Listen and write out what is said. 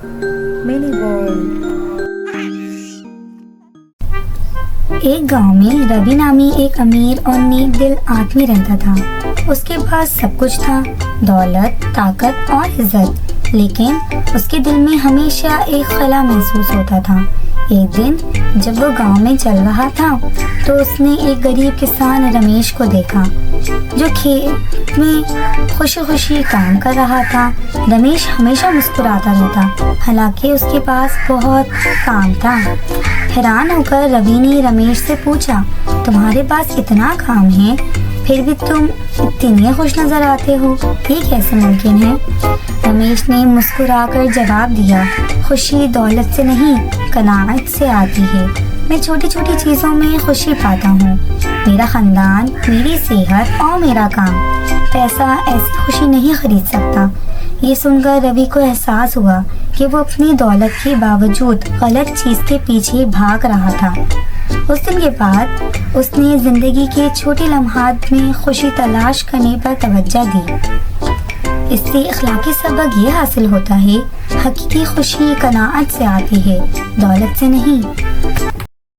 Mini world. ایک گاؤں میں روی نامی ایک امیر اور نیک دل آدمی رہتا تھا۔ اس کے پاس سب کچھ تھا، دولت، طاقت اور عزت، لیکن اس کے دل میں ہمیشہ ایک خلا محسوس ہوتا تھا۔ ایک دن جب وہ گاؤں میں چل رہا تھا تو اس نے ایک غریب کسان رمیش کو دیکھا جو کھیت میں خوشی خوشی کام کر رہا تھا۔ رمیش ہمیشہ مسکراتا رہتا، حالانکہ اس کے پاس بہت کام تھا۔ حیران ہو کر روی نے رمیش سے پوچھا، تمہارے پاس اتنا کام ہے پھر بھی تم اتنے خوش نظر آتے ہو، یہ کیسے ممکن ہے؟ رمیش نے مسکرا کر جواب دیا، خوشی دولت سے نہیں، قناعت سے آتی ہے۔ میں چھوٹی چھوٹی چیزوں میں خوشی پاتا ہوں، میرا خاندان، میری صحت اور میرا کام۔ پیسہ ایسی خوشی نہیں خرید سکتا۔ یہ سن کر روی کو احساس ہوا کہ وہ اپنی دولت کے باوجود غلط چیز کے پیچھے بھاگ رہا تھا۔ اس دن کے بعد اس نے زندگی کے چھوٹے لمحات میں خوشی تلاش کرنے پر توجہ دی۔ اس سے اخلاقی سبق یہ حاصل ہوتا ہے، حقیقی خوشی قناعت سے آتی ہے، دولت سے نہیں۔